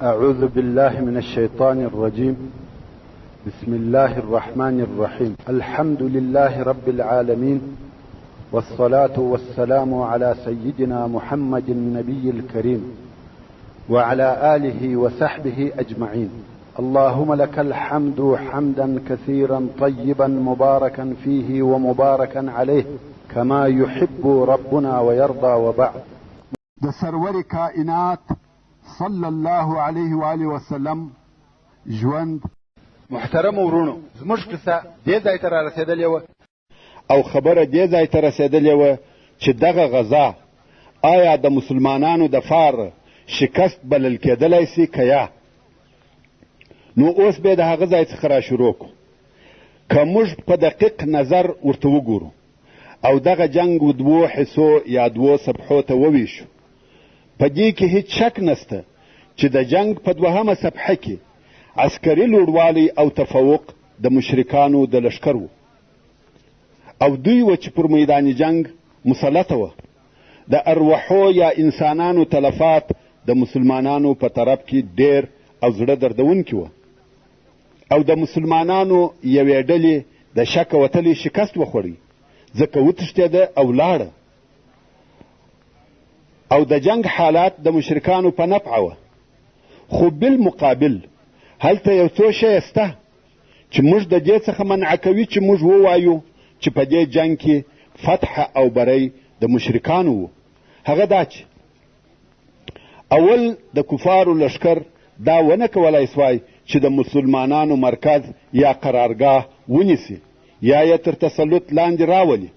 أعوذ بالله من الشيطان الرجيم. بسم الله الرحمن الرحيم. الحمد لله رب العالمين، والصلاة والسلام على سيدنا محمد النبي الكريم وعلى آله وصحبه أجمعين. اللهم لك الحمد حمدا كثيرا طيبا مباركا فيه ومباركا عليه كما يحب ربنا ويرضى. وبعد. د سرور کائنات صلی الله علیه و آله وسلم ژوند. محترم ورونو، زموږ قصه دې ځای ته را رسېدلې وه او خبره دې ځای ته رسېدلې وه چې دغه غزا آیا د مسلمانانو د فار شکست بلل کېدلی سي که یا؟ نو اوس به د هغه ځای څخه را شروع کړو. که موږ په دقیق نظر ورته وګورو او دغه جنگ و دوو حصو یا دوو صفحو ته وویشو، په دې کې هیڅ شک نسته چې د جنگ په دوهمه صفحه کې عسکري لوړوالی او تفوق د مشرکانو د لشکر و او دوی و چې پر میدان جنگ مسلطه وه. د ارواحو یا انسانانو تلفات د مسلمانانو په طرف کې ډیر او زړه دردونکي وه او د مسلمانانو یوې ډلې د شک وتلې شکست وخوړی، ځکه وتښتېده او لاړه. او د جنگ حالات د مشرکانو په نفع وه، خو بالمقابل هلته یو څو شی سته چې موږ د دې څخه منع کوي چې موږ ووایو چې په دې جنگ کې فتح او بری د مشرکانو و. هغه دا چې اول د کفارو لشکر دا ونه کولای سوای چې د مسلمانانو مرکز یا قرارګاه ونیسي یا یې تر تسلط لاندې راولي.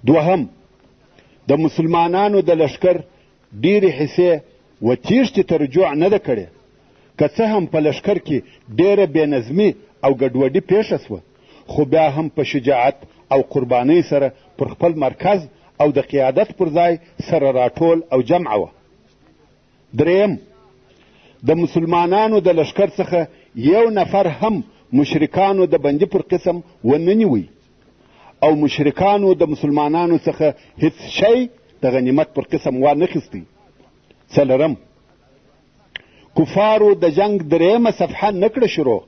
دوهم، د مسلمانانو د لشکر ډیرې حصې و تیښتې ته رجوع نه ده کړې، که څه هم په لشکر کې ډیره بېنظمي او ګډوډي پیښه سوه، خو بیا هم په شجاعت او قربانۍ سره پر خپل مرکز او د قیادت پر ځای سره راټول او جمع وه. دریم، د مسلمانانو د لشکر څخه یو نفر هم مشرکانو د بندي پر قسم ونه نیوی او مشرکانو د مسلمانانو څخه هیڅ شی د غنیمت پر قسم وانخیستی. څلورم، کفارو د جنگ دریمه صفحه نکړه شروع،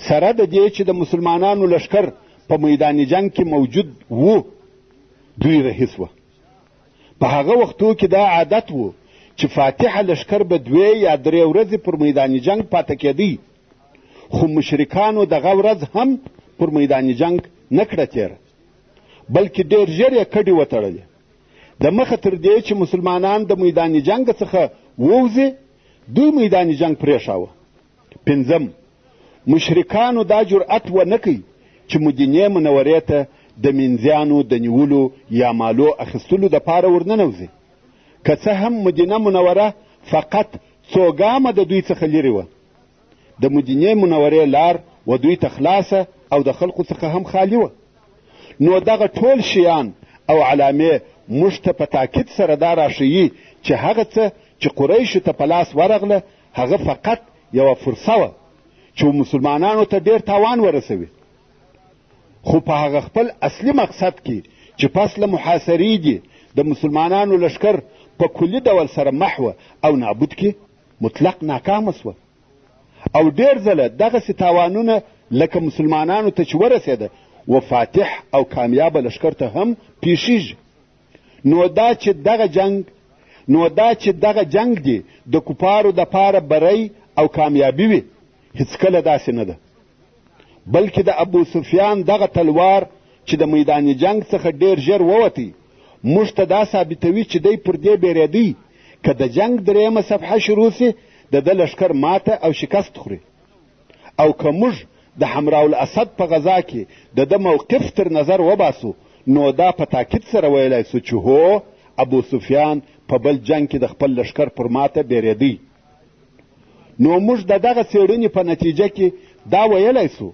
سره د دې چې د مسلمانانو لشکر په میدان جنگ کې موجود و، دوی رهي سوه. په هغه وختو کې دا عادت و چې فاتحه لشکر به 2 یا 3 ورځې پر میدان جنگ پاته کېدی، خو مشرکانو دغه ورځ هم پر میدان جنگ نه کړه تېره، بلکې ډېر ژر یې کډې وتړلې، د مخه تر دې چې مسلمانان د میدان جنگ څخه ووځي دوی میدان جنگ پرېښاوه. پنځم، مشرکانو دا جرأت ونه کوي چې مدینې منورې ته د منځیانو د نیولو یا مالو اخیستلو دپاره ورننوځي، که څه هم مدینه منوره فقط څو ګامه د دوی څخه لرې وه. د مدینې منورې لار و دوی ته خلاصه او د خلقو څخه هم خالی وه. نو دغه ټول شیان او علامې موږ ته په تاکید سره دا راښیي چې هغه څه چې قریشو ته په لاس ورغله هغه فقط یوه فرصه وه چې مسلمانانو ته ډېر تاوان ورسوي، خو په هغه خپل اصلي مقصد کې چې پس له محاصرې دي د مسلمانانو لشکر په کلي ډول سره محوه او نابود کې مطلق ناکامه سوه. او ډېر ځله دغسې تاوانونه لکه مسلمانانو ته چې ورسېده و فاتح او کامیابه لشکر ته هم پیښیږي. نو دا چې دغه جنگ دی د کفارو دپاره بری او کامیابي وي، هیڅکله داسې نه ده، بلکې د ابو سفیان دغه تلوار چې د میدان جنگ څخه ډېر ژر ووتی موږ ته دا ثابتوي چې دی پر دې بیرېدی که د جنگ دریمه صفحه شروع سي د ده لشکر ماته او شکست خوري، او که موږ د حمراء الاسد په غزا کې د ده موقف تر نظر وباسو نو دا په تاکید سره ویلی سو چې هو ابو سفیان په بل جنگ کې د خپل لشکر پر ماته بیرېدی. نو موږ د دغه څېړنې په نتیجه کې دا ویلی سو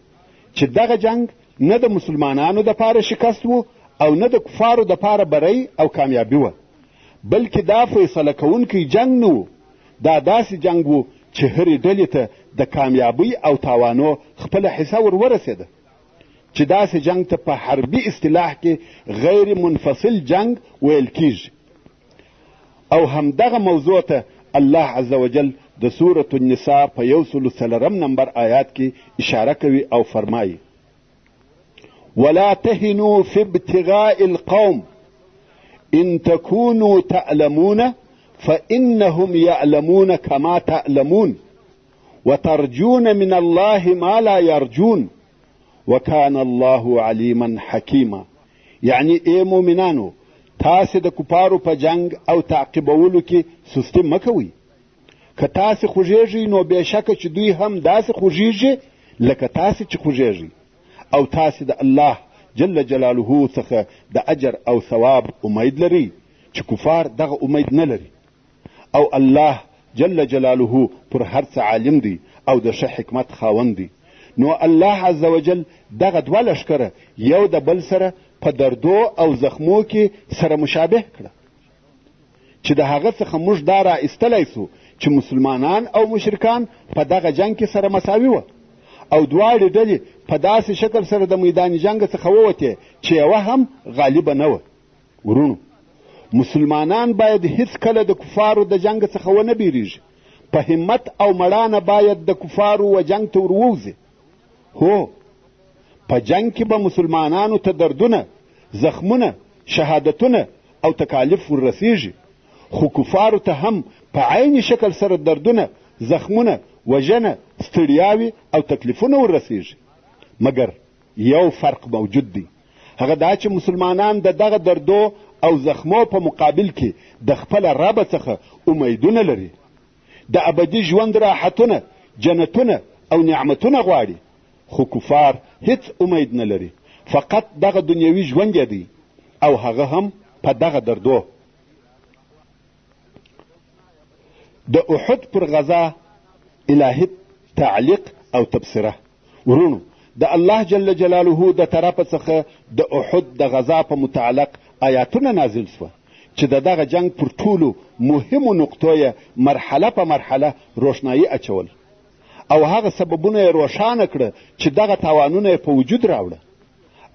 چې دغه جنگ نه د مسلمانانو دپاره شکست و او نه د کفارو دپاره بری او کامیابي وه، بلکې دا فیصله کوونکی جنگ نه و. دا داسې جنگ و چې هرې ډلې ته د کامیابۍ او تاوانو خپله حصه ورسېده، چې داسې جنگ ته په حربي اصطلاح کې غیر منفصل جنگ ویل کیږي. او همدغه موضوع ته الله عز وجل د سورة النساء په 103 نمبر آیات کې اشاره کوي او فرمایي ولا تهنوا في ابتغاء القوم ان تكونوا تعلمون فانهم يعلمون كما تعلمون وترجون من الله ما لا يرجون وكان الله عليما حكيما. یعنی ای مومنانو تاسې د کفارو په جنگ او تعقیبولو کې سستي مه کوئ. که تاسې خوږېږئ نو بېشکه چې دوی هم داسې خوږېږي لکه تاسې چې خوږېږئ او تاسې د الله جل جلاله څخه د اجر او ثواب امید لرئ چې کفار دغه امید نه لري او الله جل جلاله پر هر څه عالم دی او د ښه حکمت خاوند دی. نو الله عز وجل دغه دوه لښکره یو د بل سره په دردو او زخمو کې سره مشابه کړه چې د هغه څخه موږ دا را ایستلی سو چې مسلمانان او مشرکان په دغه جنگ کې سره مساوي وه او دواړې ډلې په داسې شکل سره د میدان جنگ څخه ووتې چې یوه هم غالبه نه وه. ورونو مسلمانان باید هیڅ کله د کفارو د جنگ څخه ونه بیریږي. په همت او مړانه باید د کفارو و جنگ ته ورووځي. هو په جنگ کې به مسلمانانو ته دردونه، زخمونه، شهادتونه او تکالیف وررسیږي، خو کفارو ته هم په عین شکل سره دردونه، زخمونه، وژنه، ستړیاوې او تکلیفونه وررسیږي. مګر یو فرق موجود دی، هغه دا چې مسلمانان د دغه دردو او زخمو په مقابل کې د خپل رب څخه امیدونه لري. د ابدي ژوند راحتونه، جنتونه او نعمتونه غواړي، خو کفار هیڅ امید نه لري، فقط دغه دنیوي ژوند دی او هغه هم په دغه دردو. د احد پر غزا الهي تعلیق او تبصره. ورونو د الله جل جلاله د طرفه څخه د احد د غزا په متعلق آیاتونه نازل سوه چې د دغه جنگ پر ټولو مهمو نقطو یې مرحله په مرحله روښنایي اچول او هغه سببونه یې روښانه کړه چې دغه تاوانونه یې په وجود راوړه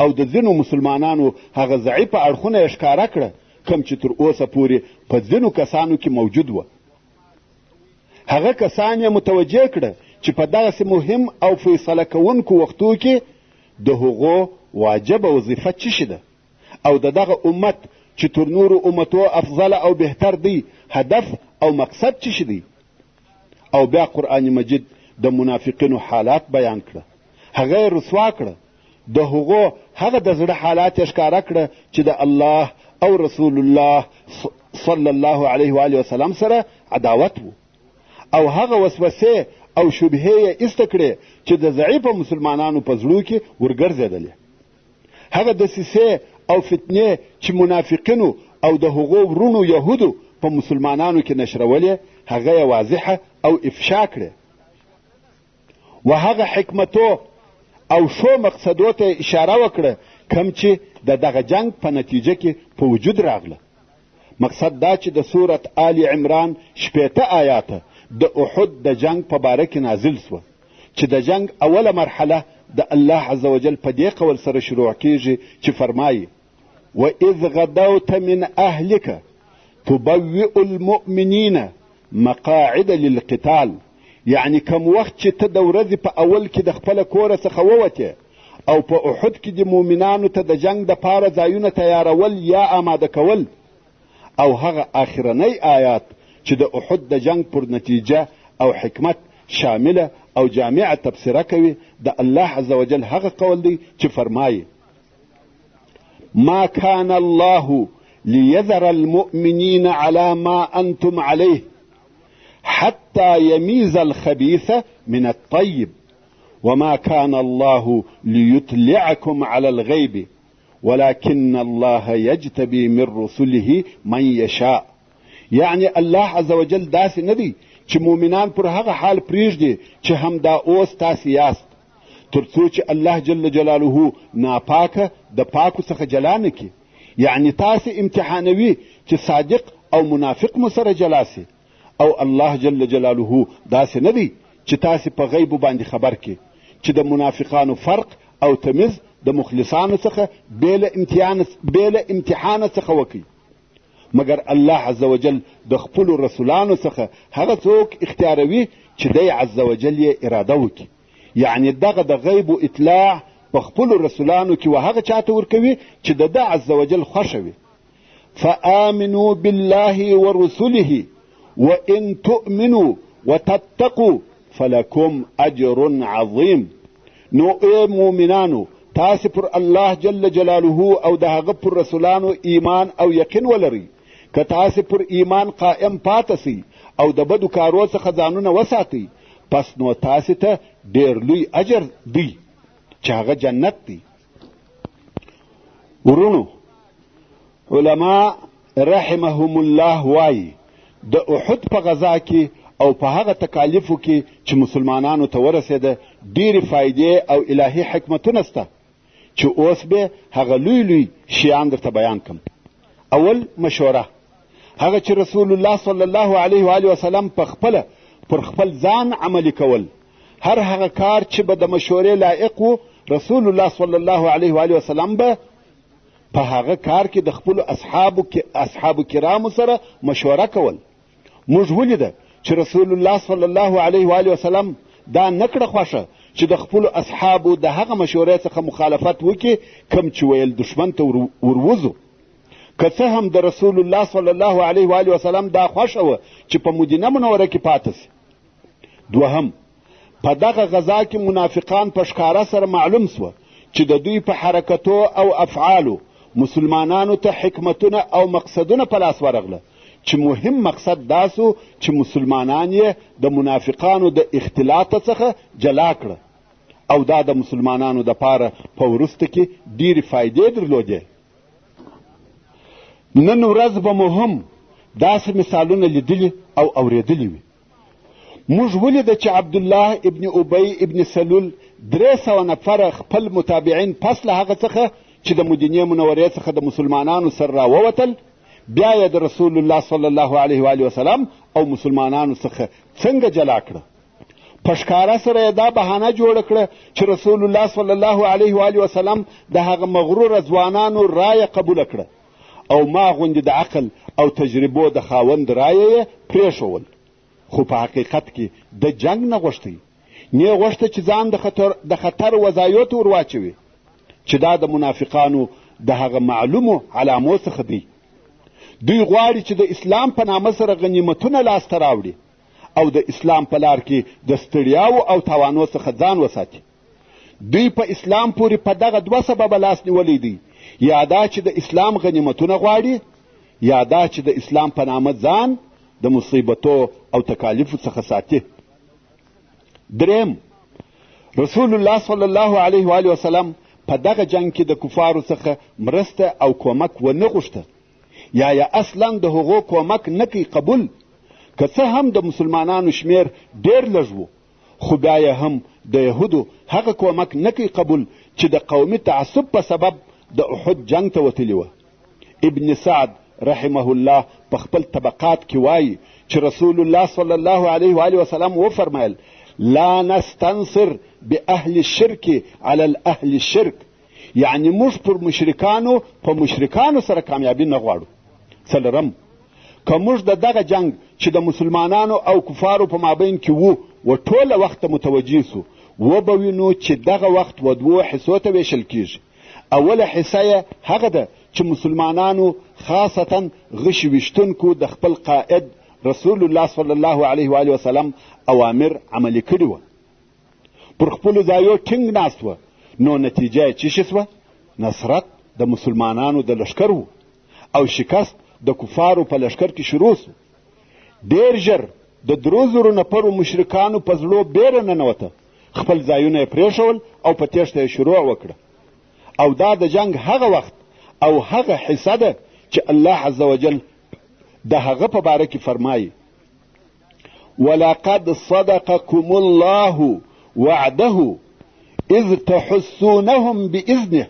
او د ځینو مسلمانانو هغه ضعیفه اړخونه یې ښکاره کړه کوم چې تر اوسه پورې په ځینو کسانو کې موجود وه. هغه کسان یې متوجه کړه چې په دغسې مهم او فیصله کوونکو وختو کې د هغو واجبه وظیفه څه شي ده او د دغه امت چې تر نورو امتو افضل او بهتر دی هدف او مقصد څه شي دی. او بیا قرآن مجید د منافقینو حالات بیان کړه، هغه یې رسوا کړه، د هغو هغه د زړه حالات یې ښکاره کړه چې د الله او رسول الله صلی الله علیه و آله وسلم سره عداوت و او هغه وسوسې او شبهې یې ایسته کړې چې د ضعیفه مسلمانانو په زړو کې ورګرځېدلې. هغه دسیسې او فتنې چې منافقینو او د هغو ورونو یهودو په مسلمانانو کې نشرولې هغه یې واضحه او افشا کړې و هغه حکمتو او شو مقصدو ته اشاره وکړه کم چې د دغه جنگ په نتیجه کې په وجود راغله. مقصد دا چې د سورت آل عمران 80 آیاته د احد د جنگ په باره کې نازل سوه چې د جنگ اوله مرحله د الله عز وجل په دې قول سره شروع کیږي چې فرمایي وَإِذْ غَدَوْتَ مِنْ أَهْلِكَ تُبَوِّئُ الْمُؤْمِنِينَ مَقَاعِدَ لِلْقِتَالِ. یعنی کم وخت چې ته د ورځې په اول کې د خپله کوره څخه ووتې او په احد کې د مؤمنانو ته د جنگ دپاره ځایونه تیارول یا آماده کول او هغه آخرنی آیات چې د احد د جنگ پر نتیجه او حکمت شامله او جامعه تبصره کوي د الله عز وجل هغه قول دی چې فرمایي ما كان الله ليذر المؤمنين على ما أنتم عليه حتى يميز الخبيث من الطيب وما كان الله ليطلعكم على الغيب ولكن الله يجتبي من رسله من يشاء. یعنی الله عز وجل داسې نه دی چې مؤمنان پر هغه حال پرېږدي چې همدا اوس تاسې یاست تر څو چې الله جل جلاله ناپاکه د پاکو څخه جلا نه کړي. یعنی تاسې امتحانوي چې صادق او منافق مو سره جلا سي او الله جل جلاله داسې نه دی چې تاسې په غیبو باندې خبر کړي چې د منافقانو فرق او تمیز د مخلصانو څخه بېله امتحانه څخه وکړي. مګر الله عز وجل د خپلو رسولانو څخه هغه څوک اختیاروي چې دی عز وجل یې اراده وکړي. یعنې دغه د غیب اطلاع په خپلو رسولانو کې هغه چاته ورکوي چې د ده عز وجل خوښه وي. فآمنوا بالله ورسله وإن تؤمنوا وتتقوا فلكم أجر عظيم. نو ای مؤمنانو تاسې پر الله جل جلاله او د هغه پر رسولانو ایمان او یقین ولرئ. که تاسې پر ایمان قائم پاته سئ او د بدو کارو څخه ځانونه وساتئ پس نو تاسې ته ډېر لوی اجر دی چې هغه جنت دی. ورونو علما رحمهم الله وایي د احد په غزا کې او په هغه تکالیفو کې چې مسلمانانو ته ورسېده ډېرې فایدې او الهي حکمتونه شته چې اوس به هغه لوی لوی شیان درته بیان کړم. اول مشوره، هغه چې رسول الله صلی الله علیه و آله وسلم پر خپل ځان عملي کول. هر هغه کار چې به د مشورې لایق و رسول الله صلی الله علیه و آله وسلم به په هغه کار کې د خپلو اصحابو کرامو سره مشوره کول. موږ ولیده چې رسول الله صلی الله علیه و آله وسلم دا نکړه خوښه چې د خپلو اصحابو د هغه مشورې څخه مخالفت وکړي کوم چې ویل دښمن ته وروځو. که څه هم د رسول الله صلی الله علیه و آله وسلم دا خوښه وه چې په مدینه منوره کې پاته سي. دوهم، په دغه غذا کې منافقان په ښکاره سره معلوم سوه چې د دوی په حرکتو او افعالو مسلمانانو ته حکمتونه او مقصدونه په لاس ورغله چې مهم مقصد دا سو چې مسلمانان یې د منافقانو د اختلاط څخه جلا کړه او دا د مسلمانانو دپاره په وروسته کې ډېرې فایدې درلودې. نن ورځ به مو هم داسې مثالونه لیدلي او اورېدلي وي. موږ ولیده چې عبدالله ابن ابی ابن سلول 300 نفره خپل متابعین پس له هغه څخه چې د مدینې منورې څخه د مسلمانانو سره راووتل بیا یې د رسول الله صلی الله علیه و آله وسلم او مسلمانانو څخه څنګه جلا کړه. په ښکاره سره یې دا بهانه جوړه کړه چې رسول الله صلی الله علیه و آله وسلم د هغه مغروره ځوانانو رایه قبوله کړه او ما غوندې د عقل او تجربو د خاوند رایه یې پرېښول. خو په حقیقت کې د جنگ نه غوښتی، نه غوښته چې ځان د خطر وضعیو ته ورواچوي چې دا د منافقانو د هغه معلومو علامو څخه دی. دوی غواړي چې د اسلام په نامه سره غنیمتونه لاسته راوړي او د اسلام په لار کې د ستړیاو او تاوانو څخه ځان وساتي. دوی په اسلام پورې په دغه 2 سببه لاس نیولی دی، یا دا چې د اسلام غنیمتونه غواړي یا دا چې د اسلام په نامه ځان د مصیبتو او تکالیفو څخه ساتي. دریم، رسول الله صلی الله علیه و آله وسلم په دغه جنگ کې د کفارو څخه مرسته او کومک ونه غوښته یا اصلا د هغو کومک نه کوي قبول. که څه هم د مسلمانانو شمیر ډېر لږ و خو بیا یې هم د یهودو هغه کومک نه کوي قبول چې د قومي تعصب په سبب د احد جنگ ته وتلي وه. ابن سعد رحمه الله په خپل طبقات کې وایي چې رسول الله صلی الله علیه و آله وسلم وفرمایل لا نستنصر باهل الشرك على الاهل الشرك، یعنی موږ پر مشرکانو په مشرکانو سره کامیابي نه غواړو. څلورم، که موږ د دغه جنگ چې د مسلمانانو او کفارو په مابین کې و ټوله وخت متوجه سو وبه وینو چې دغه وخت 2 حصو ته ویشل کیږي. اوله حصه یې هغه ده چې مسلمانانو خاصتا غش ویشتونکو د خپل قائد رسول الله صلی الله علیه و آله وسلم اوامر عملي کړي وه، پر خپلو ځایو ټینګ ناست وه. نو نتیجه یې څه شوه؟ نصرت د مسلمانانو د لښکر و او شکست د کفارو په لښکر کې شروع سو. ډېر ژر د 3,000 نفرو مشرکانو په زړو بیره ننوته، خپل ځایونه یې پرېښول او په تېښته یې شروع وکړه. او دا د جنگ هغه وخت او هغه حصه ده چې الله عز وجل د هغه په باره کې فرمایي ولقد صدقكم الله وعده اذ تحسونهم باذنه،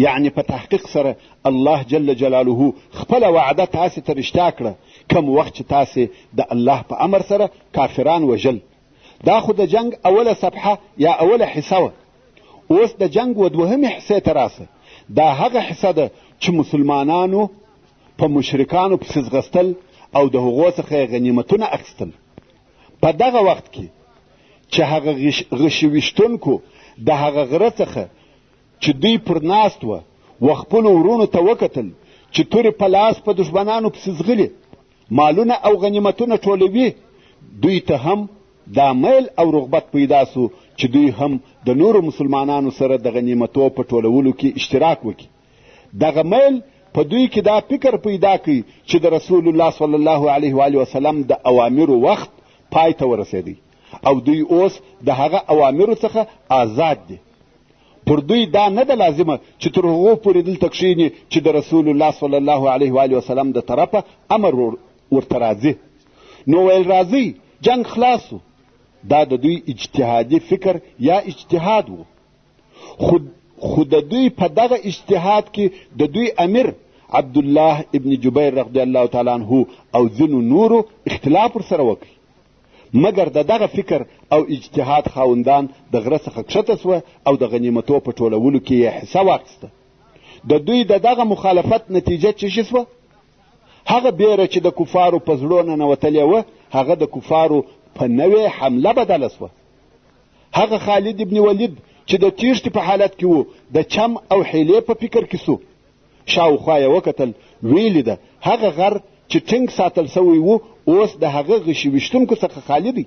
یعنی په تحقیق سره الله جل جلاله خپل وعده تاسې ته رښتیا کړه کم وخت چې تاسې د الله په امر سره کافران وژل. دا خو د جنگ اوله صفحه یا اوله حصه وه. اوس د جنگ و 2مې حصې ته راسه. دا هغه حصه ده چې مسلمانانو په مشرکانو پسې ځغستل او د هغو څخه یې غنیمتونه اخیستل. په دغه وخت کې چې هغه غشي ویشتونکو د هغه غره څخه چې دوی پر ناست و خپلو ورونو ته وکتل چې تورې په لاس په دښمنانو پسې ځغلي، مالونه او غنیمتونه ټولوي، دوی ته هم دا میل او رغبت پیدا سو چې دوی هم د نورو مسلمانانو سره د غنیمتو په ټولولو کې اشتراک وکړي. دغه میل په دوی کې دا فکر پیدا کړي چې د رسول الله صلی الله علیه و آله وسلم د اوامرو وخت پای ته ورسېدی او دوی اوس د هغه اوامرو څخه آزاد دي. پر دوی دا نه ده لازمه چې تر هغو پورې دلته کښېني چې د رسول الله صلی الله علیه و آله وسلم د طرفه امر ورته راځي. نو ویل راځئ جنگ خلاص و. دا د دوی اجتهادي فکر یا اجتهاد و. خو د دوی په دغه اجتهاد کې د دوی امیر عبدالله ابن جبیر رضی الله تعالی عنه او ځینو نورو اختلاف ورسره وکړي، مګر د دغه فکر او اجتهاد خاوندان د غره څخه کښته سوه او د غنیمتو په ټولولو کې یې حصه واخیسته. د دوی د دغه مخالفت نتیجه څه شي سوه؟ هغه بیره چې د کفارو په زړو ننوتلې وه هغه د کفارو په نوې حمله بدله سوه. هغه خالد ابن ولید چې د تیښتې په حالت کې و د چم او حیلې په فکر کې سو. شاوخوا یې وکتل، ویلې ده هغه غر چې ټینګ ساتل سوی و اوس د هغه غشي ویشتونکو څخه خالی دی،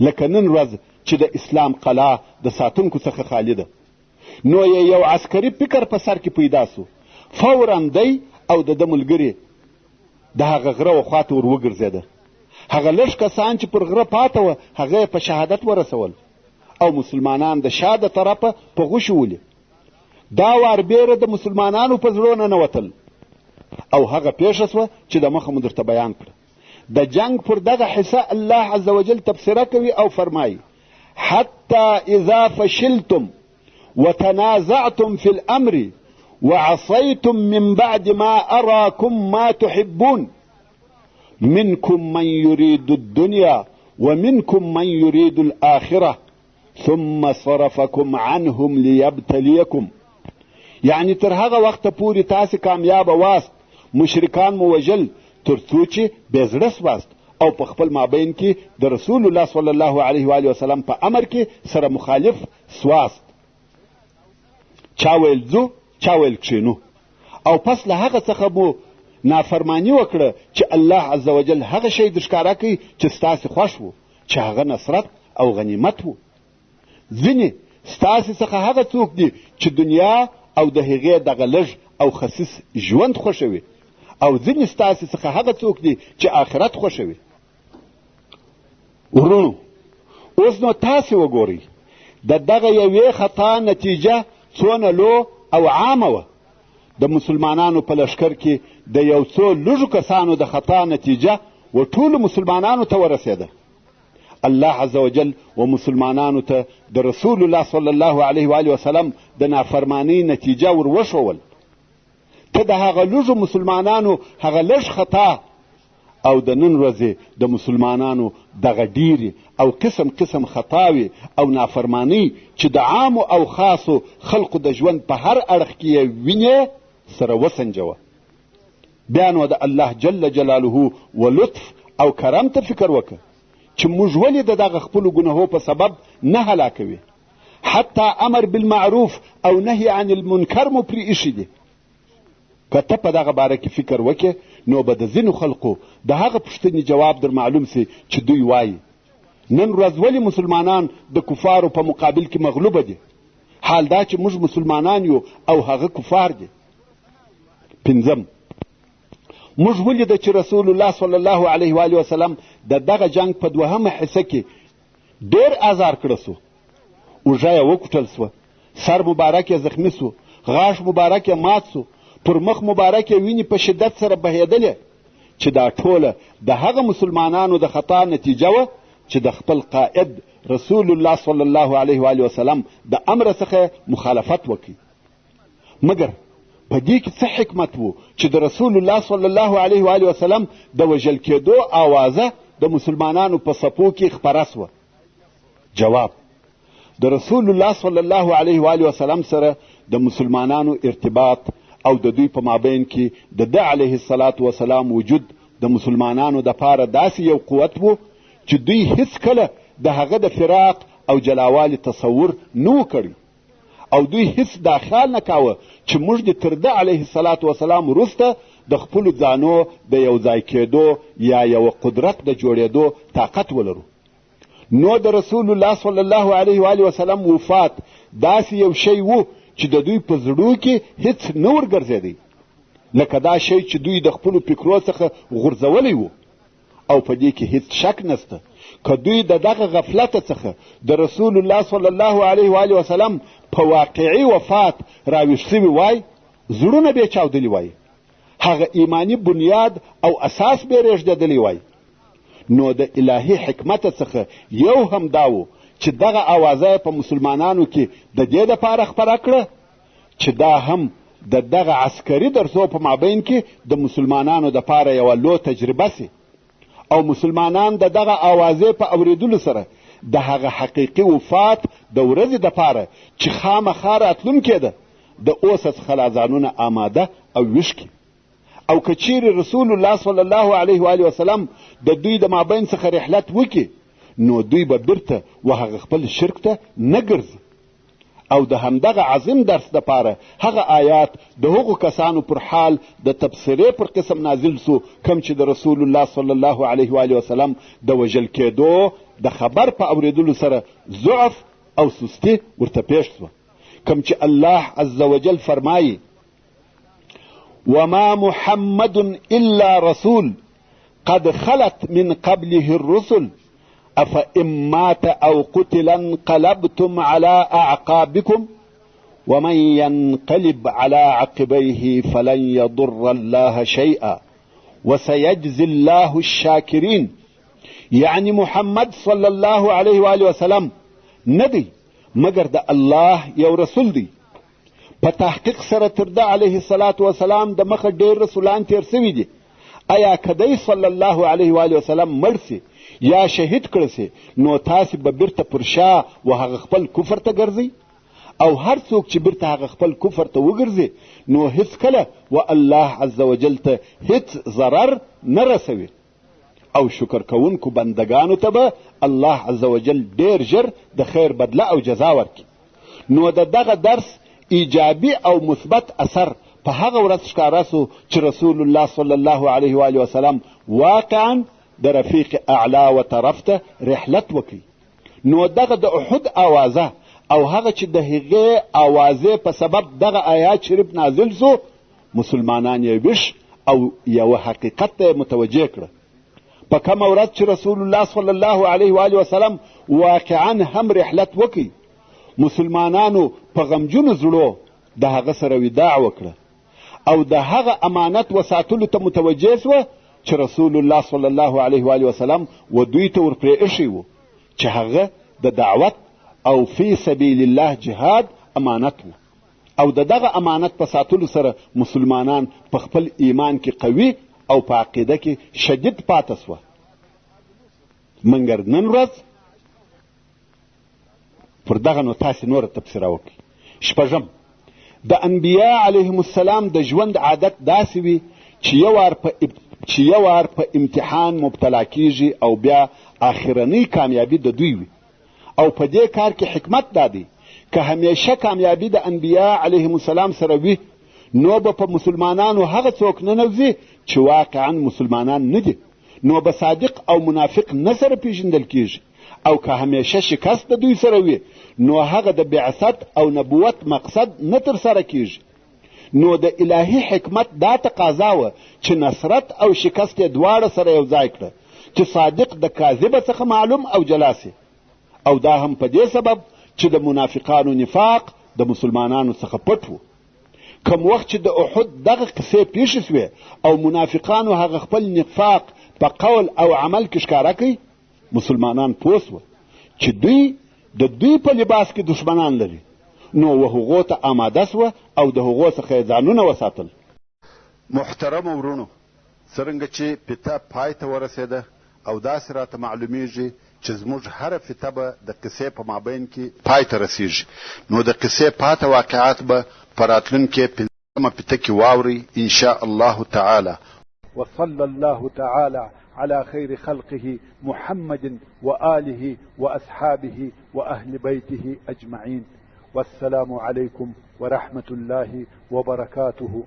لکه نن ورځ چې د اسلام قلعه د ساتونکو څخه خالی ده. نو یې یو عسکري فکر په سر کې پیدا سو. فورا دی او د ده ملګري د هغه غره و خواته ور وګرځېده. هغه لږ کسان چې پر غره پاته وه هغه په شهادت ورسول او مسلمانان د شا د طرفه په غوښو ولي. دا وار بیره د مسلمانانو په زړو ننوتل او هغه پیښه سوه چې د مخه مو درته بیان کړه. د جنگ پر دغه حصه الله عز وجل تبصره کوي او فرمایي: حتی اذا فشلتم وتنازعتم في الامر وعصيتم من بعد ما اراكم ما تحبون منكم من يريد الدنيا ومنكم من يريد الاخره ثم صرفكم عنهم ليبتليكم. یعنی تر هغه وخته پورې تاسې کامیابه واست، مشرکان مو وژل تر څو چې بې زړه سواست او په خپل مابین کې د رسول الله صلی الله علیه و آله وسلم په امر کې سره مخالف سواست. چا ویل ځو، چا ویل کښېنو، او پس له هغه څخه مو نافرمانی وکړه چې الله عز وجل هغه شی درښکاره کوي چې ستاسې خوښ و، چې هغه نصرت او غنیمت و. ځینې ستاسې څخه هغه څوک دي چې دنیا او د هغې دغه لږ او خسیس ژوند خوښوي، او ځینې ستاسې څخه هغه څوک دي چې آخرت خوښوي. ورونو، اوس نو تاسې وګورئ د دغه یوې خطا نتیجه څونه لو او عامه وه. د مسلمانانو په لښکر کې د یو څو لږو کسانو د خطا نتیجه و ټولو مسلمانانو ته ورسېده. الله عز وجل و مسلمانانو ته د رسول الله صلی الله علیه و آله وسلم د نافرمانی نتیجه ور وښول. ته د هغه لږو مسلمانانو هغه لږ خطا او د نن ورځې د مسلمانانو دغه ډیرې او قسم قسم خطاوې او نافرمانی چې د عامو او خاصو خلقو د ژوند په هر اړخ کې یې وینې سره وسنجوه. بیا نو د الله جل جلاله و لطف او کرم ته فکر وکړه چې موږ ولې د دغه خپلو ګناهو په سبب نه هلاکوي. حتی امر بالمعروف او نهی عن المنکر مو پرې ایښي دي. که ته په دغه باره کې فکر وکړې نو به د ځینو خلقو د هغه پوښتنې جواب در معلوم سي چې دوی وایي نن ورځ ولې مسلمانان د کفارو په مقابل کې مغلوبه دي، حال دا چې موږ مسلمانان یو او هغه کفار دي. پنځم، موږ ولیده چې رسول الله صلی الله علیه و آله وسلم د دغه جنگ په دوهمه حصه کې ډېر آزار کړه سو. اوږه یې وکوټل سوه، سر مبارک یې زخمي سو، غاښ مبارک یې مات سو، پر مخ مبارک یې وینې په شدت سره بهېدلې، چې دا ټوله د هغه مسلمانانو د خطا نتیجه وه چې د خپل قائد رسول الله صلی الله علیه و آله وسلم د امر څخه مخالفت وکړي. مګر په دې کې څه حکمت و چې د رسول الله صلی الله علیه و آله وسلم د وژل کېدو آوازه د مسلمانانو په صفو کې خپره سوه؟ جواب: د رسول الله صلی الله علیه و آله وسلم سره د مسلمانانو ارتباط او د دوی په مابین کې د ده علیه السلام وجود د مسلمانانو دپاره داسې یو قوت و چې دوی هیڅ کله د هغه د فراق او جلاوالي تصور نه و کړی او دوی هیڅ دا خیال نه کاوه چې موږ د تر ده علیه السلام وروسته د خپلو ځانو د یو ځای کېدو یا یو قدرت د جوړېدو طاقت ولرو. نو د رسول الله صلی الله علیه و آله وسلم وفات داسې یو شی و چې د دوی په زړو کې هیڅ نه ورګرځېدی، لکه دا شی چې دوی د خپلو فکرو څخه غورځولی و. او په دې کې هیڅ شک نسته که دوی د دغه غفلت څخه د رسول الله صلی الله علیه و آله وسلم په واقعي وفات راویښ سوي وای، زړونه به یې چاودلي وای، هغه ایمانی بنیاد او اساس به یې رېږدېدلی وای. نو د الهي حکمت څخه یو هم دا و چې دغه اوازه په مسلمانانو کې د دې دپاره خپره کړه چې دا هم د دغه عسکري درسو په مابین کې د مسلمانانو دپاره یوه لو تجربه سي او مسلمانان د دغه اوازې په اورېدلو سره د هغه حقیقي وفات د ورځې دپاره چې خامخا راتلونکې ده د اوسه څخه لا ځانونه آماده او ویښ کړي. او که چیرې رسول الله صلی الله علیه و آله وسلم د دوی د مابین څخه رحلت وکړي نو دوی به بیرته و هغه خپل شرک ته نه ګرځي. او د همدغه عظیم درس دپاره هغه آیات د هغو کسانو پر حال د تبصرې پر قسم نازل سو کم چې د رسول الله صلی الله علیه و آله وسلم د وژل کېدو د خبر په اورېدلو سره ضعف او سستي ورته پیښ سوه، کم چې الله عز وجل فرمایي وما محمد الا رسول قد خلت من قبله الرسل افإن مات او قتل انقلبتم على اعقابكم ومن ينقلب على عقبيه فلن يضر الله شيئا وسيجزي الله الشاكرين. يعني محمد صلی الله علیه و آله وسلم ندی مگر د الله یو رسول دی. په تحقیق سره تر ده علیه السلام د مخه ډیر رسولان تیر سوي دي. آیا کدی صلی الله علیه و آله وسلم مړ سي یا شهید کړه سي نو تاسې به بیرته پر شا و هغه خپل کفر ته ګرځئ؟ او هر څوک چې بیرته هغه خپل کفر ته وګرځي نو هیڅکله و الله عز وجل ته هیڅ ضرر نه رسوي. او شکر کوونکو بندگانو ته به الله عز وجل ډیر ژر د خیر بدله او جزا ورکړي. نو د دغه درس ایجابي او مثبت اثر په هغه ورځ ښکاره سو چې رسول الله صلی الله علیه و آله وسلم واقعا د رفیق اعلا و طرف ته رحلت وکړي. نو دغه د احد اوازه او هغه چې د هغې اوازې په سبب دغه آیات شریف نازل سو مسلمانان یې ویښ او یوه حقیقت ته متوجه کړه. په کومه ورځ چې رسول الله صلی الله علیه و آله وسلم واقعا هم رحلت وکړي مسلمانانو په غمجنو زړو د هغه سره وداع وکړه او د هغه امانت وساتلو ته متوجه سوه چې رسول الله صلی الله علیه و آله وسلم و دوی ته ورپرې ایښی و چې هغه د دعوت او فی سبیل الله جهاد امانت و. او د دغه امانت په ساتلو سره مسلمانان په خپل ایمان کې قوي او په عقیده کې شدید پاته سوه. منګر نن ورځ پر دغه نو تاسې نوره تبصره وکړئ. شپږم، د انبیا علیهم السلام د ژوند عادت داسې وي چې یو وار په امتحان مبتلا کیږي او بیا آخرنۍ کامیابي د دوی وي. او په دې کار کې حکمت دا دی که همیشه کامیابي د انبیا علیهم السلام سره وي نو به په مسلمانانو هغه څوک ننوځي چې واقعا مسلمانان نه دي، نو به صادق او منافق نه سره پیژندل کیږي. او که همیشه شکست د دوی سره وي نو هغه د بعثت او نبوت مقصد نه ترسره کیږي. نو د الهي حکمت دا تقاضا وه چې نصرت او شکست یې دواړه سره یو ځای کړه چې صادق د کاذبه څخه معلوم او جلا سي. او دا هم په دې سبب چې د منافقانو نفاق د مسلمانانو څخه پټ و. کم وخت چې د احد دغه قصې پیښې سوې او منافقانو هغه خپل نفاق په قول او عمل کې ښکاره کوي مسلمانان پوه سوه چې دوی د دوی په لباس کې دشمنان لري، نو و هغو ته آماده سوه او د هغو څخه یې ځانونه وساتل. محترم ورونو، څرنګه چې فته پای ته ورسېده او داسې راته معلومیږي چې زموږ هره فته به د قصې په مابین کې پای ته رسیږي، نو د قصې پاته واقعات به په راتلونکي ما پته کې واوري ان شاء الله تعالی. وصلى الله تعالى على خير خلقه محمد وآله وأصحابه وأهل بيته أجمعين. والسلام عليكم ورحمة الله وبركاته.